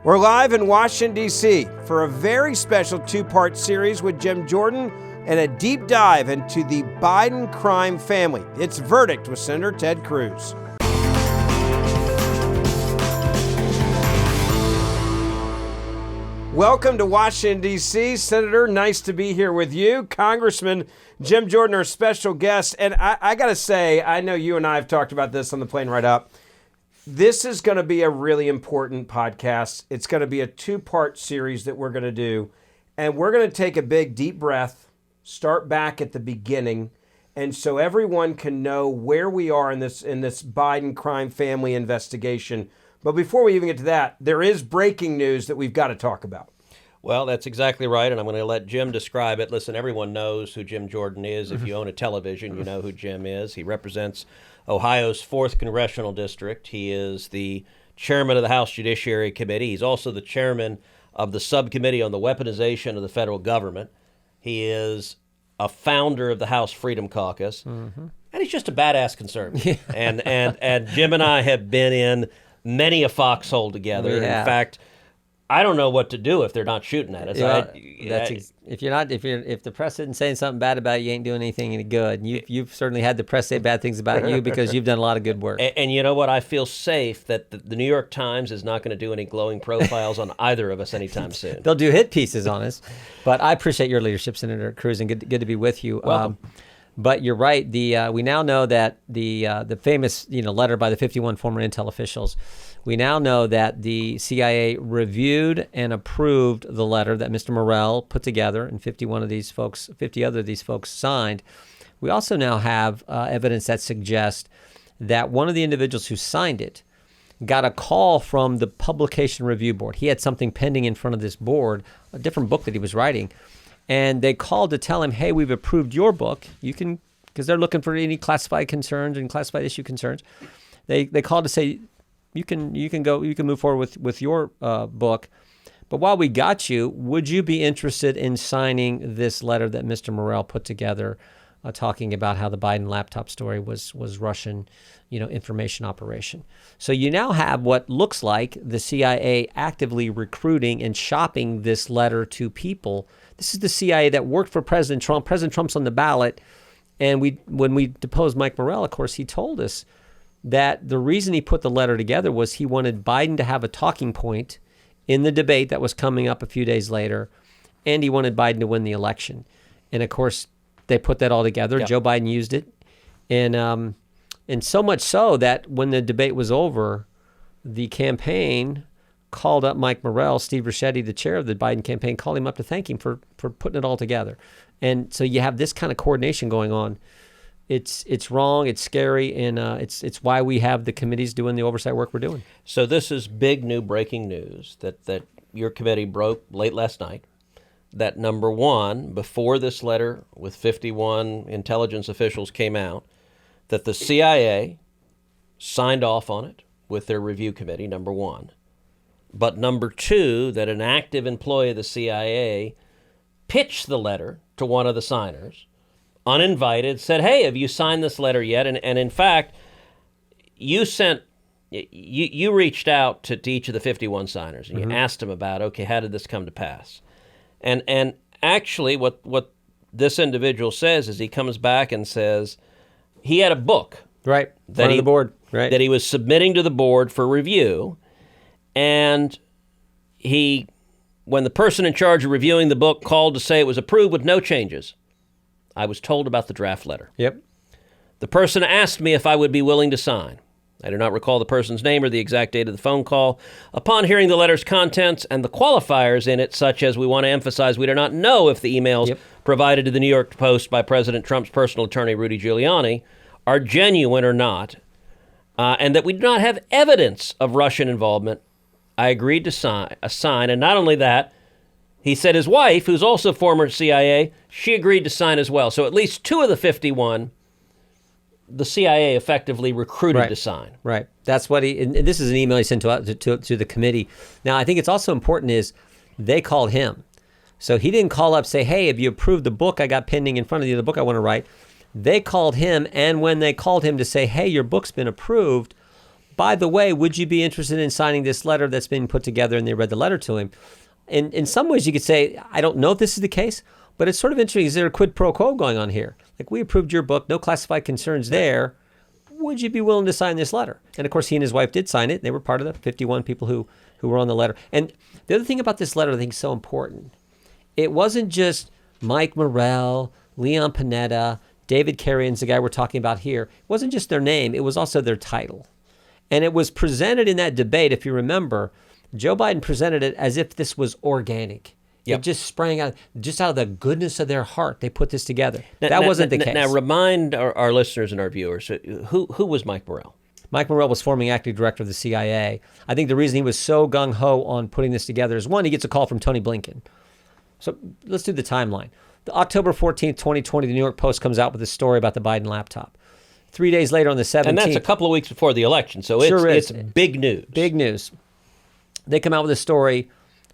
We're live in Washington, D.C. for a very special two-part series with Jim Jordan and a deep dive into the Biden crime family. It's Verdict with Senator Ted Cruz. Welcome to Washington, D.C. Senator, nice to be here with you. Congressman Jim Jordan, our special guest. And I got to say, I know you and I have talked about this on the plane right up. This is going to be a really important podcast. It's going to be a two-part series that we're going to do. And we're going to take a big, deep breath, start back at the beginning, and so everyone can know where we are in this Biden crime family investigation. But before we even get to that, there is breaking news that we've got to talk about. Well, that's exactly right, and I'm going to let Jim describe it. Listen, everyone knows who Jim Jordan is. If you own a television, you know who Jim is. He represents Ohio's 4th Congressional District. He is the chairman of the House Judiciary Committee. He's also the chairman of the subcommittee on the weaponization of the federal government. He is a founder of the House Freedom Caucus, and he's just a badass conservative. And Jim and I have been in many a foxhole together. In fact, I don't know what to do if they're not shooting at us. If the press isn't saying something bad about you, ain't doing anything any good. You've certainly had the press say bad things about you because you've done a lot of good work. And you know what? I feel safe that the New York Times is not going to do any glowing profiles on either of us anytime soon. They'll do hit pieces on us. But I appreciate your leadership, Senator Cruz, and good to be with you. Welcome. But you're right. We now know that the famous letter by the 51 former intel officials. We now know that the CIA reviewed and approved the letter that Mr. Morrell put together, and 50 other of these folks signed. We also now have evidence that suggests that one of the individuals who signed it got a call from the Publication Review Board. He had something pending in front of this board, a different book that he was writing, and they called to tell him, hey, we've approved your book. You can, because they're looking for any classified concerns and classified issue concerns. They called to say, you can move forward with your book. But while we got you, would you be interested in signing this letter that Mr. Morrell put together, talking about how the Biden laptop story was Russian, information operation? So you now have what looks like the CIA actively recruiting and shopping this letter to people. This is the CIA that worked for President Trump. President Trump's on the ballot. And when we deposed Mike Morrell, of course, he told us that the reason he put the letter together was he wanted Biden to have a talking point in the debate that was coming up a few days later, and he wanted Biden to win the election. And of course, they put that all together. Yep. Joe Biden used it, and so much so that when the debate was over, the campaign called up Mike Morrell. Steve Ricchetti, the chair of the Biden campaign, called him up to thank him for putting it all together. And so you have this kind of coordination going on. It's wrong, it's scary, and it's why we have the committees doing the oversight work we're doing. So this is big new breaking news that your committee broke late last night. That number one, before this letter with 51 intelligence officials came out, that the CIA signed off on it with their review committee, number one. But number two, that an active employee of the CIA pitched the letter to one of the signers, uninvited, said, hey, have you signed this letter yet? And in fact, you reached out to each of the 51 signers, and you asked them about, okay, how did this come to pass? And actually what this individual says is he comes back and says he had a book. Right, the board. Right. That he was submitting to the board for review, and when the person in charge of reviewing the book called to say it was approved with no changes, I was told about the draft letter. Yep. The person asked me if I would be willing to sign. I do not recall the person's name or the exact date of the phone call. Upon hearing the letter's contents and the qualifiers in it, such as we want to emphasize we do not know if the emails provided to the New York Post by President Trump's personal attorney, Rudy Giuliani, are genuine or not, and that we do not have evidence of Russian involvement, I agreed to sign. And not only that, he said his wife, who's also former CIA, she agreed to sign as well. So at least two of the 51, the CIA effectively recruited to sign. Right. That's what and this is an email he sent to the committee. Now, I think it's also important is they called him. So he didn't call up, say, hey, have you approved the book I got pending in front of you, the book I want to write? They called him, and when they called him to say, hey, your book's been approved, by the way, would you be interested in signing this letter that's been put together? And they read the letter to him. In some ways, you could say, I don't know if this is the case, but it's sort of interesting. Is there a quid pro quo going on here? Like, we approved your book, no classified concerns there. Would you be willing to sign this letter? And of course, he and his wife did sign it. They were part of the 51 people who were on the letter. And the other thing about this letter I think is so important, it wasn't just Mike Morrell, Leon Panetta, David Carrion's the guy we're talking about here. It wasn't just their name, it was also their title. And it was presented in that debate, if you remember, Joe Biden presented it as if this was organic. Yep. It just sprang out of the goodness of their heart. They put this together. That wasn't the case. Now, remind our listeners and our viewers, who was Mike Morrell? Mike Morrell was former acting director of the CIA. I think the reason he was so gung-ho on putting this together is, one, he gets a call from Tony Blinken. So let's do the timeline. October 14th, 2020, the New York Post comes out with a story about the Biden laptop. 3 days later on the 17th. And that's a couple of weeks before the election, so it's big news. Big news. They come out with a story.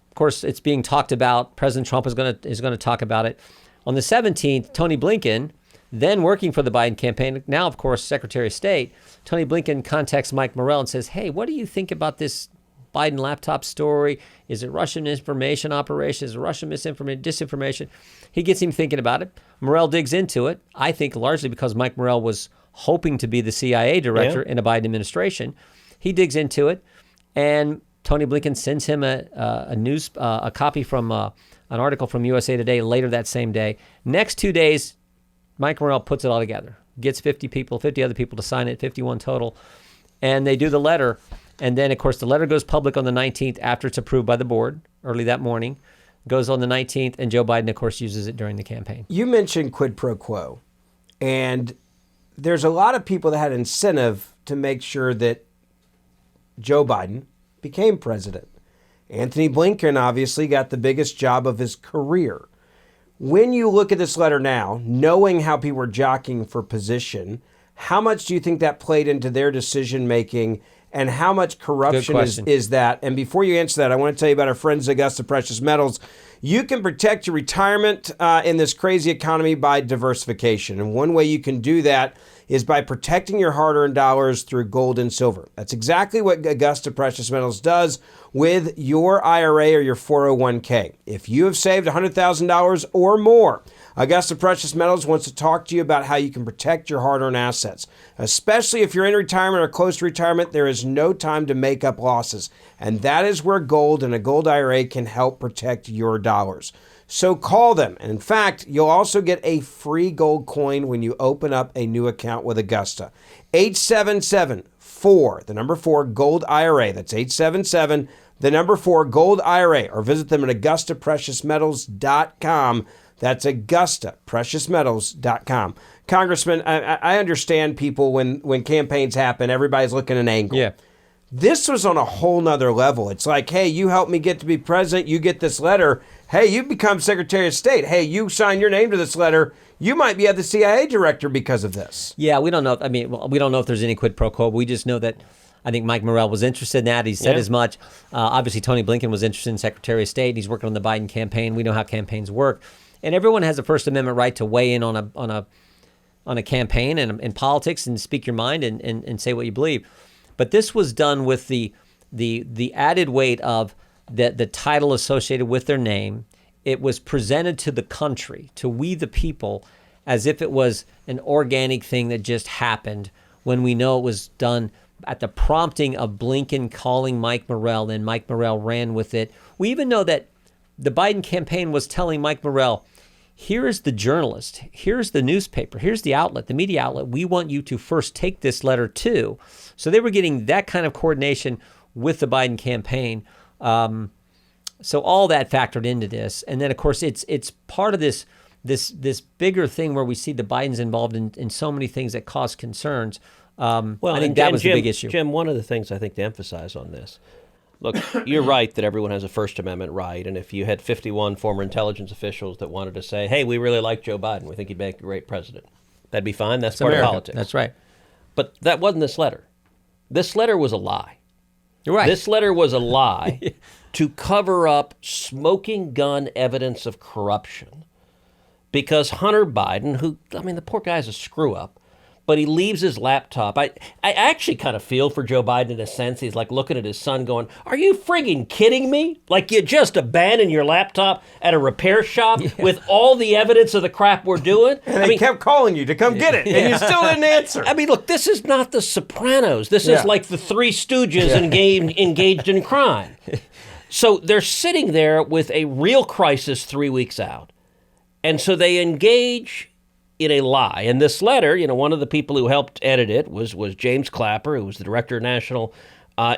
Of course, it's being talked about. President Trump is going to talk about it. On the 17th, Tony Blinken, then working for the Biden campaign, now, of course, Secretary of State, Tony Blinken contacts Mike Morrell and says, hey, what do you think about this Biden laptop story? Is it Russian information operation? Is it Russian disinformation? He gets him thinking about it. Morrell digs into it, I think largely because Mike Morrell was hoping to be the CIA director in a Biden administration. He digs into it, and Tony Blinken sends him a copy from an article from USA Today later that same day. Next 2 days, Mike Morrell puts it all together, gets 50 other people to sign it, 51 total, and they do the letter. And then, of course, the letter goes public on the 19th after it's approved by the board early that morning, goes on the 19th, and Joe Biden, of course, uses it during the campaign. You mentioned quid pro quo, and there's a lot of people that had incentive to make sure that Joe Biden became president. Anthony Blinken obviously got the biggest job of his career. When you look at this letter now, knowing how people were jockeying for position, how much do you think that played into their decision making, and how much corruption is that? And before you answer that, I want to tell you about our friends at Augusta Precious Metals. You can protect your retirement in this crazy economy by diversification. And one way you can do that is by protecting your hard-earned dollars through gold and silver. That's exactly what Augusta Precious Metals does with your IRA or your 401k. If you have saved $100,000 or more, Augusta Precious Metals wants to talk to you about how you can protect your hard-earned assets. Especially if you're in retirement or close to retirement, there is no time to make up losses. And that is where gold and a gold IRA can help protect your dollars. So call them. And in fact, you'll also get a free gold coin when you open up a new account with Augusta. 877-4 Gold IRA. That's 877-4 Gold IRA. Or visit them at AugustaPreciousMetals.com. That's AugustaPreciousMetals.com. Congressman, I understand people when campaigns happen, everybody's looking at an angle. Yeah. This was on a whole nother level. It's like, hey, you helped me get to be president. You get this letter. Hey, you become Secretary of State. Hey, you sign your name to this letter. You might be at the CIA director because of this. Yeah, we don't know. We don't know if there's any quid pro quo. We just know that I think Mike Morrell was interested in that. He said as much. Obviously, Tony Blinken was interested in Secretary of State. He's working on the Biden campaign. We know how campaigns work. And everyone has a First Amendment right to weigh in on a campaign and in politics and speak your mind and say what you believe. But this was done with the added weight of the title associated with their name. It was presented to the country, to we the people, as if it was an organic thing that just happened, when we know it was done at the prompting of Blinken calling Mike Morrell, and Mike Morrell ran with it. We even know that the Biden campaign was telling Mike Morrell, here is the journalist, here's the newspaper, here's the outlet, the media outlet we want you to first take this letter to. So they were getting that kind of coordination with the Biden campaign. So all that factored into this. And then, of course, it's part of this bigger thing where we see the Bidens involved in so many things that cause concerns. I think that was the big issue. Jim, one of the things I think to emphasize on this, look, you're right that everyone has a First Amendment right. And if you had 51 former intelligence officials that wanted to say, hey, we really like Joe Biden, we think he'd make a great president, that'd be fine. That's part of politics. That's right. But that wasn't this letter. This letter was a lie. You're right. This letter was a lie to cover up smoking gun evidence of corruption. Because Hunter Biden, the poor guy's a screw up, but he leaves his laptop. I actually kind of feel for Joe Biden in a sense. He's like looking at his son going, are you friggin' kidding me? Like you just abandoned your laptop at a repair shop with all the evidence of the crap we're doing? And they kept calling you to come get it, and you still didn't answer. I mean, look, this is not The Sopranos. This is like the Three Stooges engaged in crime. So they're sitting there with a real crisis 3 weeks out. And so they engage in a lie. And this letter, one of the people who helped edit it was James Clapper, who was the director of national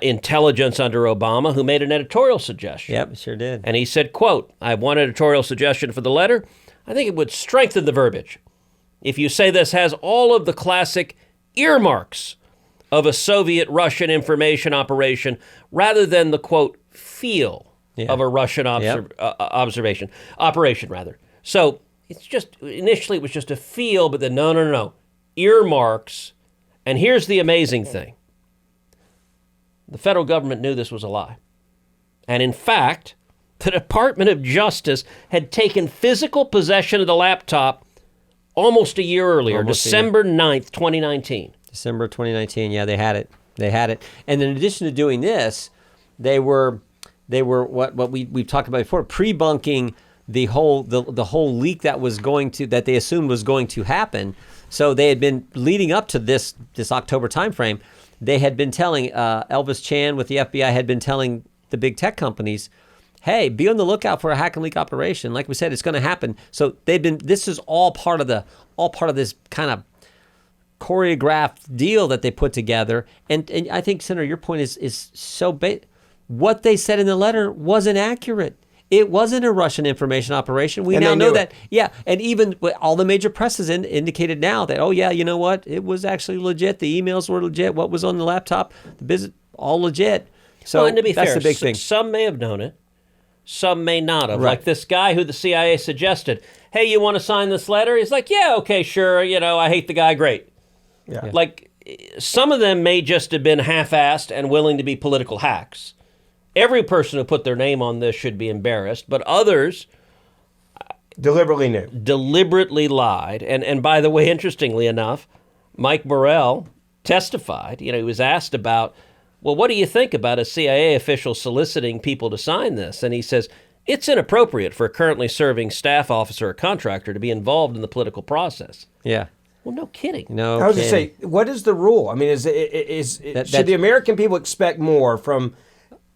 intelligence under Obama, who made an editorial suggestion. Yep, sure did. And he said, quote, I have one editorial suggestion for the letter. I think it would strengthen the verbiage if you say this has all of the classic earmarks of a Soviet-Russian information operation rather than the, quote, feel of a Russian operation. So it's just, initially it was just a feel, but then no. Earmarks. And here's the amazing thing. The federal government knew this was a lie. And in fact, the Department of Justice had taken physical possession of the laptop almost a year earlier, December 9th, 2019. December 2019, yeah, they had it. And in addition to doing this, they were what we've talked about before, pre-bunking the whole leak that they assumed was going to happen. So they had been leading up to this October timeframe. They had been telling Elvis Chan with the FBI had been telling the big tech companies, hey, be on the lookout for a hack and leak operation. Like we said, it's going to happen. So this is all part of this kind of choreographed deal that they put together. And I think, Senator, your point is so what they said in the letter wasn't accurate. It wasn't a Russian information operation. We now know that. Yeah, and even all the major press has indicated now that, oh yeah, you know what? It was actually legit. The emails were legit. What was on the laptop, the business, all legit. So and to be that's fair, the big thing. Some may have known it. Some may not have. Right. Like this guy who the CIA suggested, hey, you want to sign this letter? He's like, yeah, okay, sure. I hate the guy. Great. Yeah. Like some of them may just have been half-assed and willing to be political hacks. Every person who put their name on this should be embarrassed, but others deliberately lied. And by the way, interestingly enough, Mike Morrell testified. He was asked about, well, what do you think about a CIA official soliciting people to sign this? And he says, it's inappropriate for a currently serving staff officer or contractor to be involved in the political process. Yeah. Well, no kidding. No I was kidding. going to say, what is the rule? I mean, should the American people expect more from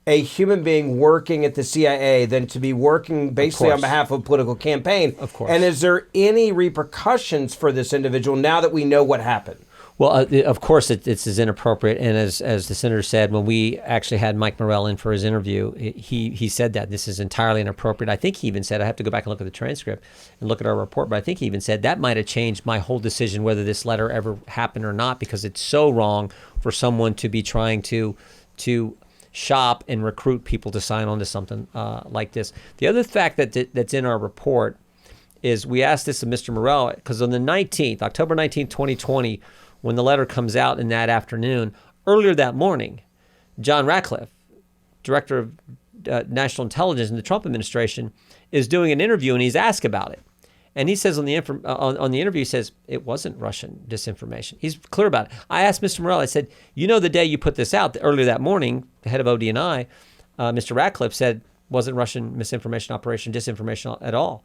a human being working at the CIA than to be working basically on behalf of a political campaign? Of course. And is there any repercussions for this individual now that we know what happened? Well, of course, it's as inappropriate. And as the senator said, when we actually had Mike Morrell in for his interview, he said that this is entirely inappropriate. I think he even said, I have to go back and look at the transcript and look at our report, but I think he even said that might have changed my whole decision whether this letter ever happened or not, because it's so wrong for someone to be trying to shop and recruit people to sign on to something like this. The other fact that's in our report is we asked this of Mr. Morrell, because on the 19th, October 19th, 2020, when the letter comes out in that afternoon, earlier that morning, John Ratcliffe, Director of National Intelligence in the Trump administration, is doing an interview and he's asked about it. And he says on the interview, he says, it wasn't Russian disinformation. He's clear about it. I asked Mr. Morrell, I said, the day you put this out, earlier that morning, the head of ODNI, Mr. Ratcliffe said, wasn't Russian misinformation operation, disinformation at all.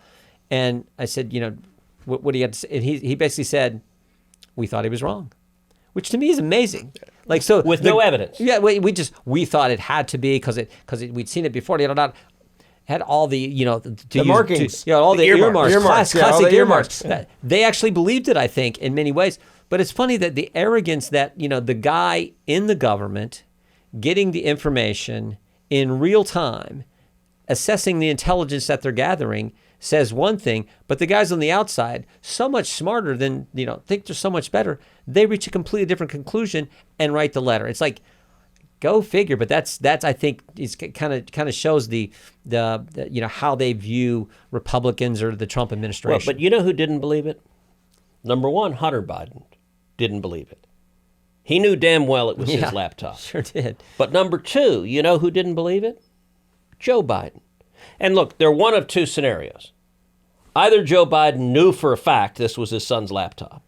And I said, what do you have to say? And he basically said, we thought he was wrong, which to me is amazing. Like, so with no evidence. Yeah, we thought it had to be because we'd seen it before. Had all the the markings, all the earmarks, classic earmarks. They actually believed it, I think, in many ways. But it's funny that the arrogance that the guy in the government getting the information in real time, assessing the intelligence that they're gathering, says one thing, but the guys on the outside, so much smarter than think they're so much better, they reach a completely different conclusion and write the letter. It's like, go figure. But that's I think is kind of shows the how they view Republicans or the Trump administration. Well, but you know who didn't believe it? Number one, Hunter Biden didn't believe it. He knew damn well it was his laptop. Sure did. But number two, you know who didn't believe it? Joe Biden. And look, they're one of two scenarios. Either Joe Biden knew for a fact this was his son's laptop,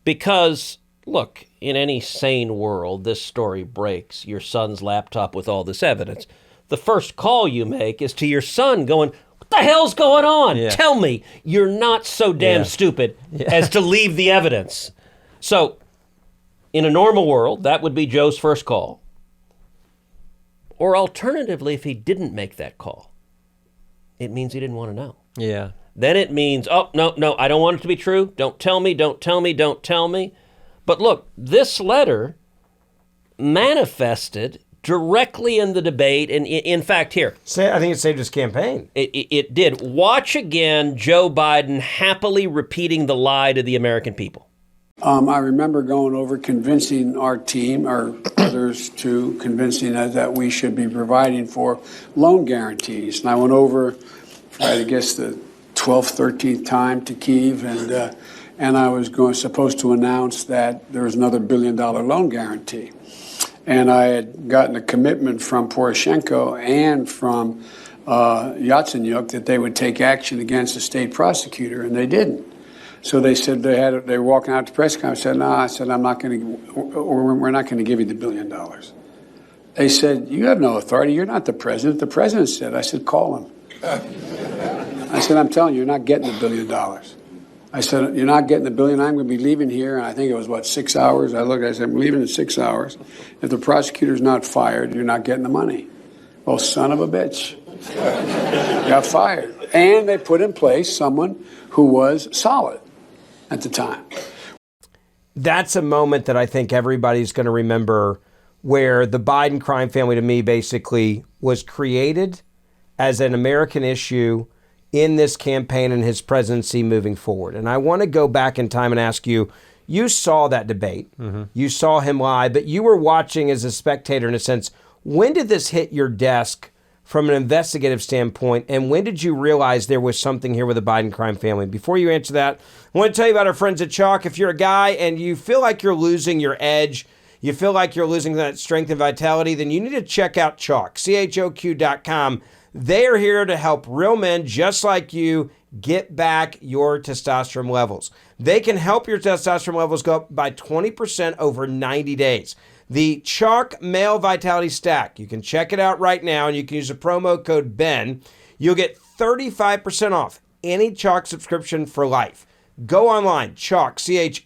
Because, look, in any sane world, this story breaks your son's laptop with all this evidence. The first call you make is to your son going, what the hell's going on? Yeah. Tell me you're not so damn stupid as to leave the evidence. So, in a normal world, that would be Joe's first call. Or alternatively, if he didn't make that call, it means he didn't want to know. Yeah. Then it means, oh, no, I don't want it to be true. Don't tell me, don't tell me, don't tell me. But look, this letter manifested directly in the debate. And in fact, here. I think it saved his campaign. It did. Watch again Joe Biden happily repeating the lie to the American people. I remember going over convincing our team, or others too, convincing us that we should be providing for loan guarantees. And I went over, I guess, the 12th, 13th time to Kyiv, and I was supposed to announce that there was another $1 billion loan guarantee. And I had gotten a commitment from Poroshenko and from Yatsenyuk that they would take action against the state prosecutor, and they didn't. So they said they were walking out to press conference. I said, no, I said, we're not going to give you the $1 billion. They said, you have no authority. You're not the president. The president said. I said, call him. I said, I'm telling you, you're not getting the $1 billion. I said, you're not getting the $1 billion. I'm going to be leaving here. And I think it was, 6 hours? I said, I'm leaving in 6 hours. If the prosecutor's not fired, you're not getting the money. Well, son of a bitch. Got fired. And they put in place someone who was solid at the time. That's a moment that I think everybody's going to remember, where the Biden crime family, to me, basically was created as an American issue in this campaign and his presidency moving forward. And I want to go back in time and ask you, you saw that debate. Mm-hmm. You saw him lie, but you were watching as a spectator in a sense. When did this hit your desk from an investigative standpoint, and when did you realize there was something here with the Biden crime family? Before you answer that, I want to tell you about our friends at Chalk. If you're a guy and you feel like you're losing your edge, you feel like you're losing that strength and vitality, then you need to check out Chalk, CHOQ.com. They are here to help real men just like you get back your testosterone levels. They can help your testosterone levels go up by 20% over 90 days. The Chalk Male Vitality Stack. You can check it out right now, and you can use the promo code BEN. You'll get 35% off any Chalk subscription for life. Go online, Chalk, CHOQ.com.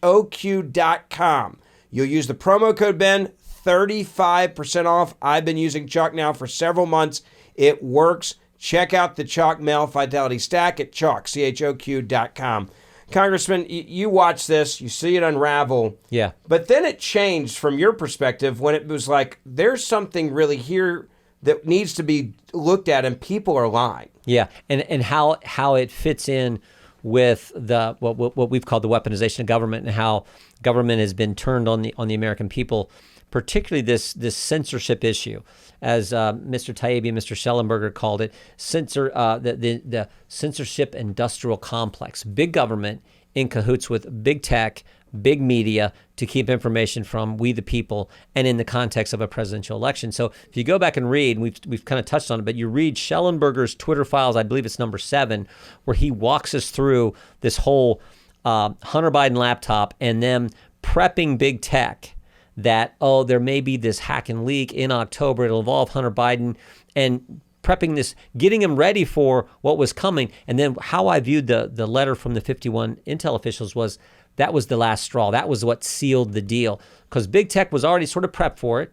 You'll use the promo code BEN, 35% off. I've been using Chalk now for several months. It works. Check out the Chalk Male Vitality Stack at Chalk, CHOQ.com. Congressman, you watch this, you see it unravel. Yeah. But then it changed from your perspective when it was like, there's something really here that needs to be looked at, and people are lying. Yeah, and how it fits in with the what we've called the weaponization of government, and how government has been turned on the American people, particularly this censorship issue, as Mr. Taibbi and Mr. Schellenberger called it, the censorship industrial complex. Big government in cahoots with big tech, big media to keep information from we the people, and in the context of a presidential election. So if you go back and read, and we've kind of touched on it, but you read Schellenberger's Twitter files, I believe it's number 7, where he walks us through this whole Hunter Biden laptop and them prepping big tech that, there may be this hack and leak in October. It'll involve Hunter Biden, and prepping this, getting him ready for what was coming. And then how I viewed the letter from the 51 intel officials was that was the last straw. That was what sealed the deal, because big tech was already sort of prepped for it.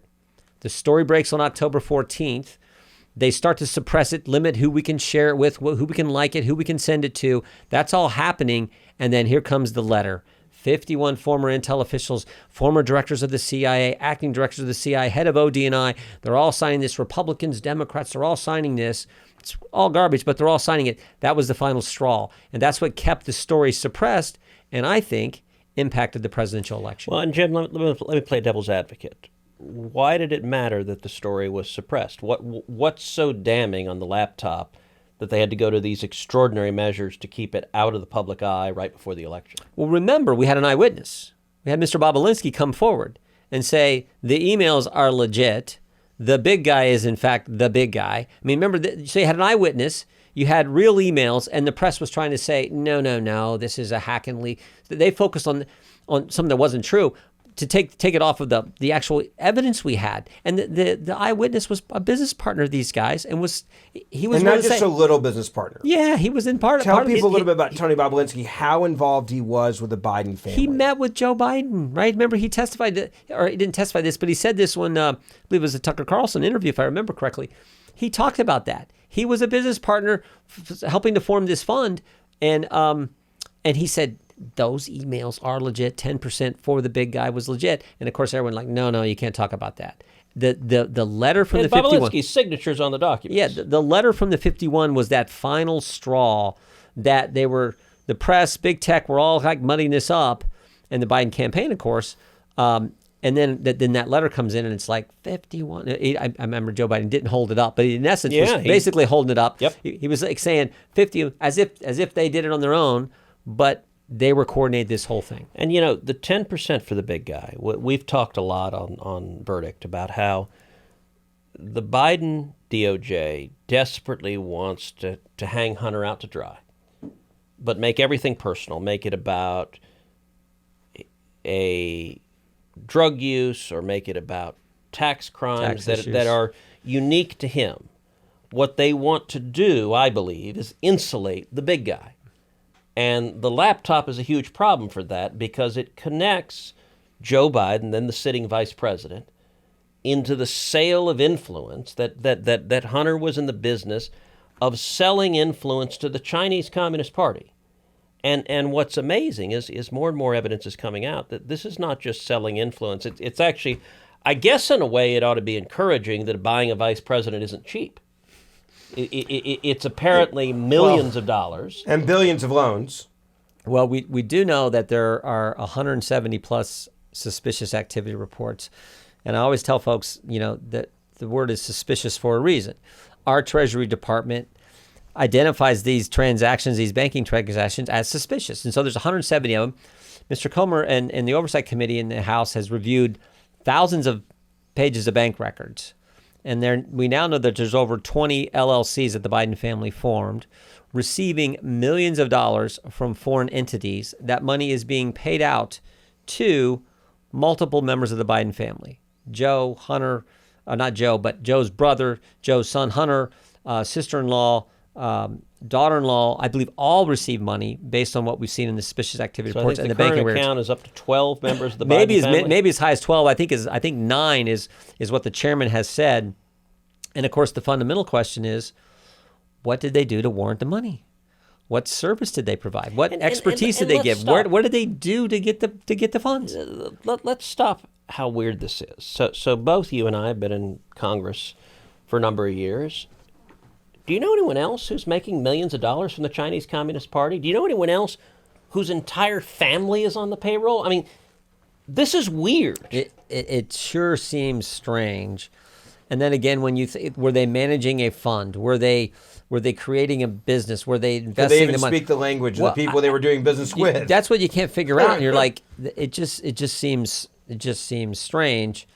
The story breaks on October 14th. They start to suppress it, limit who we can share it with, who we can like it, who we can send it to. That's all happening. And then here comes the letter. 51 former intel officials, former directors of the CIA, acting directors of the CIA, head of ODNI, they're all signing this. Republicans, Democrats, they're all signing this. It's all garbage, but they're all signing it. That was the final straw. And that's what kept the story suppressed, and I think impacted the presidential election. Well, and Jim, let me play devil's advocate. Why did it matter that the story was suppressed? What's so damning on the laptop that they had to go to these extraordinary measures to keep it out of the public eye right before the election? Well, remember, we had an eyewitness. We had Mr. Bobolinsky come forward and say the emails are legit. The big guy is, in fact, the big guy. I mean, remember, so you had an eyewitness, you had real emails, and the press was trying to say, no, this is a hack and leak. They focused on, on something that wasn't true, to take it off of the actual evidence we had. And the eyewitness was a business partner of these guys, and he was and not just a little business partner. Yeah, he was in part. Tell people a little bit about Tony Bobulinski, how involved he was with the Biden family. He met with Joe Biden, right? Remember, he testified, or he didn't testify this, but he said this when I believe it was a Tucker Carlson interview, if I remember correctly. He talked about that. He was a business partner helping to form this fund, and he said, those emails are legit. 10% for the big guy was legit. And of course, everyone like, no, you can't talk about that. The letter from the 51. Bobulinski's signatures on the documents. Yeah, the letter from the 51 was that final straw that the press, big tech, were all like muddying this up, and the Biden campaign, of course. And then that letter comes in, and it's like 51. I remember Joe Biden didn't hold it up, but in essence was basically holding it up. Yep. He was like saying 50 as if they did it on their own, but they were coordinated this whole thing. And, the 10% for the big guy, we've talked a lot on Verdict about how the Biden DOJ desperately wants to hang Hunter out to dry, but make everything personal, make it about a drug use or make it about tax crimes that are unique to him. What they want to do, I believe, is insulate the big guy. And the laptop is a huge problem for that because it connects Joe Biden, then the sitting vice president, into the sale of influence that Hunter was in the business of selling influence to the Chinese Communist Party. And what's amazing is more and more evidence is coming out that this is not just selling influence. It's actually, I guess in a way it ought to be encouraging that buying a vice president isn't cheap. It's apparently millions of dollars. And billions of loans. Well, we do know that there are 170 plus suspicious activity reports. And I always tell folks, that the word is suspicious for a reason. Our Treasury Department identifies these transactions, these banking transactions, as suspicious. And so there's 170 of them. Mr. Comer and the Oversight Committee in the House has reviewed thousands of pages of bank records. And we now know that there's over 20 LLCs that the Biden family formed, receiving millions of dollars from foreign entities. That money is being paid out to multiple members of the Biden family. Joe, Hunter, not Joe, but Joe's brother, Joe's son, Hunter, sister-in-law, daughter-in-law, I believe all receive money based on what we've seen in the suspicious activity reports and the banking records. The current account is up to 12 members of the Biden family? Maybe as high as 12. I think 9 is what the chairman has said. And of course, the fundamental question is, what did they do to warrant the money? What service did they provide? What expertise did they give? What did they do to get the funds? Let's stop how weird this is. So both you and I have been in Congress for a number of years. Do you know anyone else who's making millions of dollars from the Chinese Communist Party? Do you know anyone else whose entire family is on the payroll? I mean, this is weird. It sure seems strange. And then again, when you were they managing a fund? Were they creating a business? Were they investing? Did they even the money? speak the language of the people they were doing business with? That's what you can't figure out. And you're like, it just seems strange.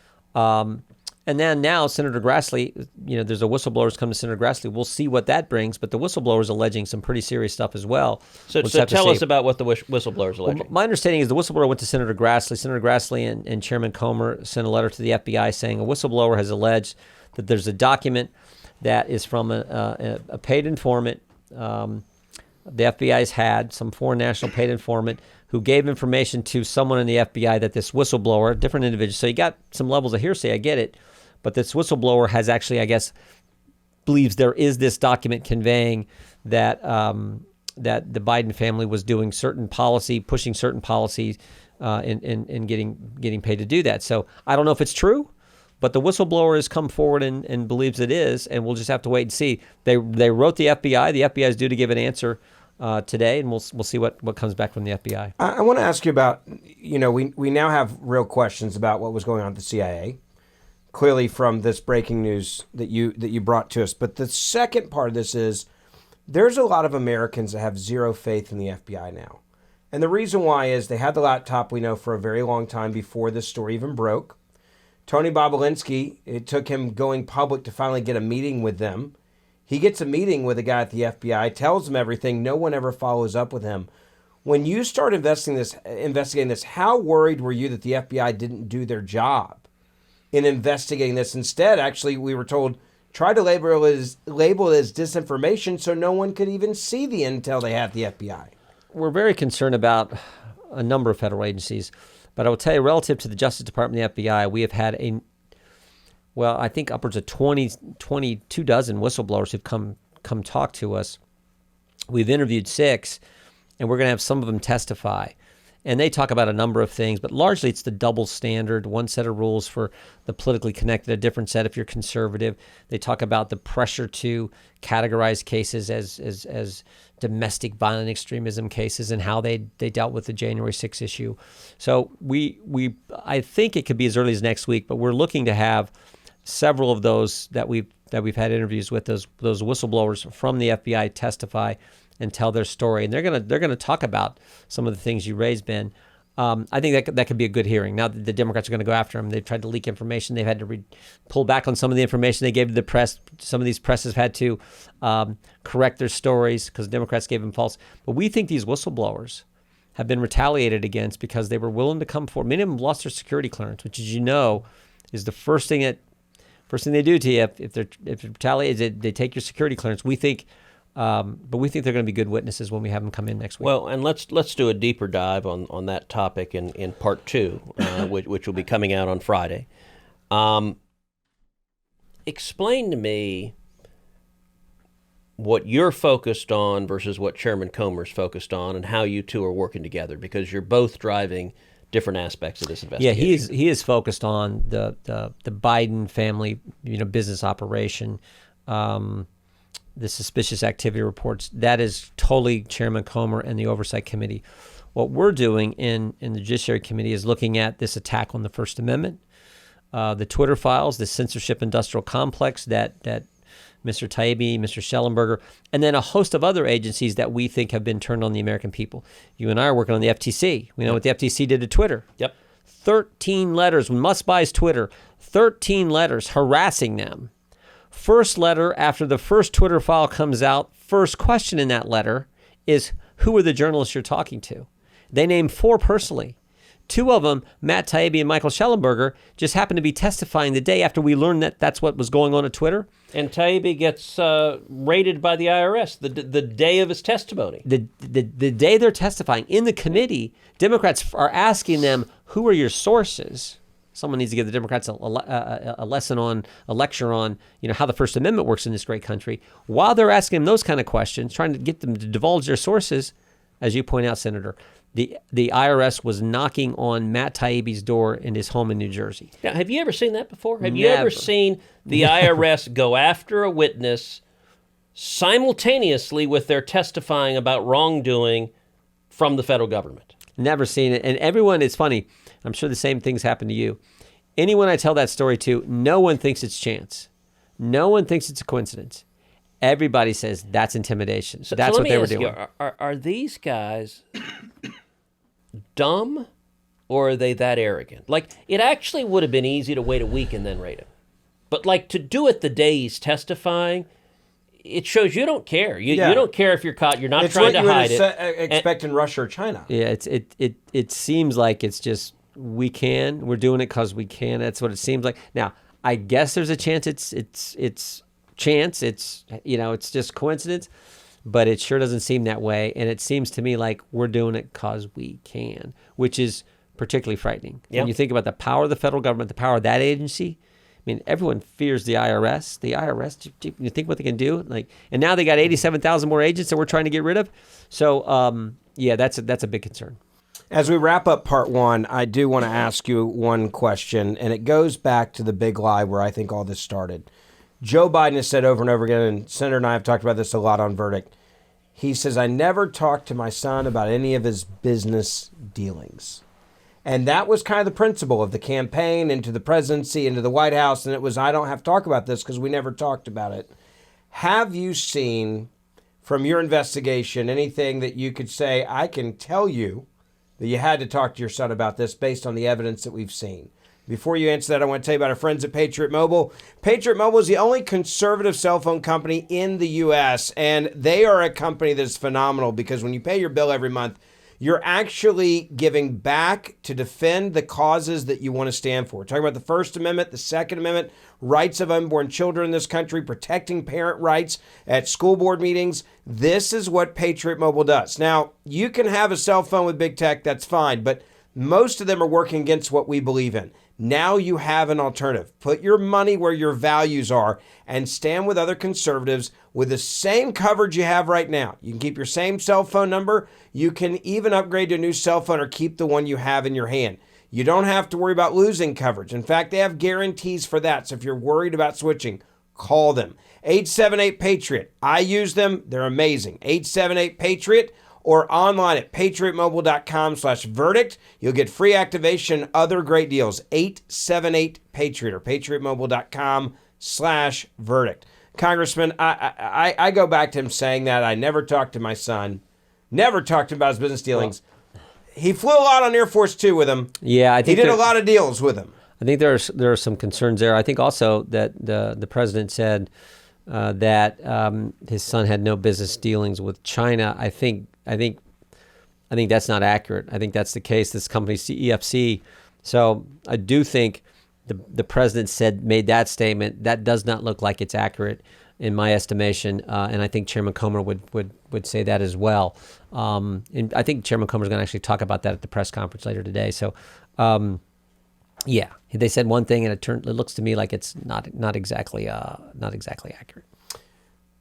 And then now Senator Grassley, there's a whistleblower who's come to Senator Grassley. We'll see what that brings, but the whistleblower is alleging some pretty serious stuff as well. So tell us about what the whistleblower is alleging. Well, my understanding is the whistleblower went to Senator Grassley. Senator Grassley and Chairman Comer sent a letter to the FBI saying a whistleblower has alleged that there's a document that is from a paid informant. The FBI's had some foreign national paid informant who gave information to someone in the FBI that this whistleblower, different individual. So you got some levels of hearsay, I get it. But this whistleblower has actually, I guess, believes there is this document conveying that that the Biden family was doing certain policy, pushing certain policies, and getting paid to do that. So I don't know if it's true, but the whistleblower has come forward and believes it is, and we'll just have to wait and see. They wrote the FBI. The FBI is due to give an answer today, and we'll see what comes back from the FBI. I want to ask you about, we now have real questions about what was going on at the CIA. Clearly from this breaking news that you brought to us. But the second part of this is there's a lot of Americans that have zero faith in the FBI now. And the reason why is they had the laptop, we know, for a very long time before this story even broke. Tony Bobulinski, it took him going public to finally get a meeting with them. He gets a meeting with a guy at the FBI, tells him everything. No one ever follows up with him. When you start investigating this, how worried were you that the FBI didn't do their job in investigating this? Instead, actually, we were told, try to label it as disinformation so no one could even see the intel they had at the FBI. We're very concerned about a number of federal agencies, but I will tell you, relative to the Justice Department and the FBI, we have had I think upwards of 22 dozen whistleblowers who've come talk to us. We've interviewed 6, and we're going to have some of them testify. And they talk about a number of things, but largely it's the double standard, one set of rules for the politically connected, a different set if you're conservative. They talk about the pressure to categorize cases as domestic violent extremism cases and how they dealt with the January 6th issue. So I think it could be as early as next week, but we're looking to have several of those that we've had interviews with, those whistleblowers from the FBI testify and tell their story, and they're gonna talk about some of the things you raised, Ben. I think that could be a good hearing. Now the Democrats are going to go after them. They've tried to leak information. They've had to pull back on some of the information they gave to the press. Some of these presses have had to correct their stories because Democrats gave them false. But we think these whistleblowers have been retaliated against because they were willing to come forward. Many of them lost their security clearance, which, as you know, is the first thing they do to you if they're retaliated. They take your security clearance. We think. But we think they're going to be good witnesses when we have them come in next week. Well, and let's do a deeper dive on that topic in part 2, which will be coming out on Friday. Explain to me what you're focused on versus what Chairman Comer's focused on, and how you two are working together, because you're both driving different aspects of this investigation. Yeah, he is focused on the Biden family, business operation. The suspicious activity reports, that is totally Chairman Comer and the Oversight Committee. What we're doing in the Judiciary Committee is looking at this attack on the First Amendment, the Twitter files, the censorship industrial complex that Mr. Taibbi, Mr. Schellenberger, and then a host of other agencies that we think have been turned on the American people. You and I are working on the FTC. We know what the FTC did to Twitter. Yep. 13 letters, must buys Twitter, 13 letters harassing them. First letter after the first Twitter file comes out, first question in that letter is, who are the journalists you're talking to? They name 4 personally. 2 of them, Matt Taibbi and Michael Schellenberger, just happened to be testifying the day after we learned that that's what was going on at Twitter. And Taibbi gets raided by the IRS the day of his testimony. The day they're testifying in the committee, Democrats are asking them, who are your sources? Someone needs to give the Democrats a lecture on, how the First Amendment works in this great country. While they're asking them those kind of questions, trying to get them to divulge their sources, as you point out, Senator, the IRS was knocking on Matt Taibbi's door in his home in New Jersey. Now, have you ever seen that before? Have you ever seen the IRS go after a witness simultaneously with their testifying about wrongdoing from the federal government? Never seen it. And everyone, it's funny, I'm sure the same things happen to you. Anyone I tell that story to, no one thinks it's chance. No one thinks it's a coincidence. Everybody says that's intimidation. So that's what they were doing. Are these guys dumb, or are they that arrogant? Like, it actually would have been easy to wait a week and then raid him. But, to do it the day he's testifying, it shows you don't care. You don't care if you're caught. You're not trying to hide it. Expect in Russia or China. Yeah, it seems like it's just we're doing it because we can. That's what it seems like. Now, I guess there's a chance it's chance. It's it's just coincidence, but it sure doesn't seem that way. And it seems to me like we're doing it because we can, which is particularly frightening. Yep. When you think about the power of the federal government, the power of that agency. I mean, everyone fears the IRS. The IRS, you think what they can do? And now they got 87,000 more agents that we're trying to get rid of. So, that's a big concern. As we wrap up part 1, I do want to ask you one question, and it goes back to the big lie where I think all this started. Joe Biden has said over and over again, and Senator and I have talked about this a lot on Verdict. He says, I never talked to my son about any of his business dealings. And that was kind of the principle of the campaign into the presidency, into the White House. And it was, I don't have to talk about this because we never talked about it. Have you seen from your investigation anything that you could say, I can tell you that you had to talk to your son about this based on the evidence that we've seen? Before you answer that, I want to tell you about our friends at Patriot Mobile. Patriot Mobile is the only conservative cell phone company in the U.S., and they are a company that's phenomenal because when you pay your bill every month, You're actually giving back to defend the causes that you want to stand for. We're talking about the First Amendment, the Second Amendment, rights of unborn children in this country, protecting parent rights at school board meetings. This is what Patriot Mobile does. Now, you can have a cell phone with big tech, that's fine, but most of them are working against what we believe in. Now you have an alternative. Put your money where your values are and stand with other conservatives with the same coverage you have right now. You can keep your same cell phone number. You can even upgrade to a new cell phone or keep the one you have in your hand. You don't have to worry about losing coverage. In fact, they have guarantees for that. So if you're worried about switching, call them. 878-PATRIOT. I use them. They're amazing. 878-PATRIOT. Or online at patriotmobile.com/verdict. You'll get free activation, other great deals. 878-PATRIOT or patriotmobile.com/verdict. Congressman, I go back to him saying that. I never talked to my son, never talked to him about his business dealings. He flew a lot on Air Force Two with him. Yeah, I think he did a lot of deals with him. I think there are some concerns there. I think also that the president said that his son had no business dealings with China. I think that's not accurate. I think that's the case. This company's CEFC. So I do think the president made that statement. That does not look like it's accurate in my estimation. And I think Chairman Comer would say that as well. And I think Chairman Comer is going to actually talk about that at the press conference later today. So, yeah, they said one thing, and it looks to me like it's not exactly accurate.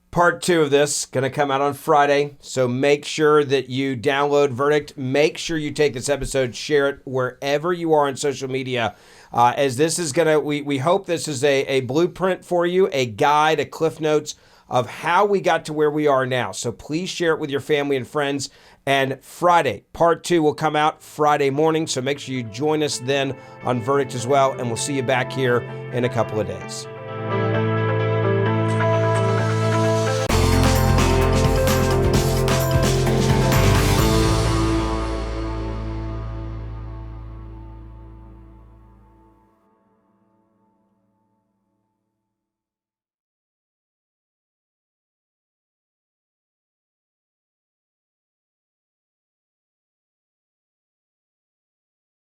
Part 2 of this going to come out on Friday, so make sure that you download Verdict. Make sure you take this episode, share it wherever you are on social media, as this is going to, we hope this is a blueprint for you, a guide, a cliff notes of how we got to where we are now. So please share it with your family and friends. And Friday, part 2 will come out Friday morning, so make sure you join us then on Verdict as well, and we'll see you back here in a couple of days.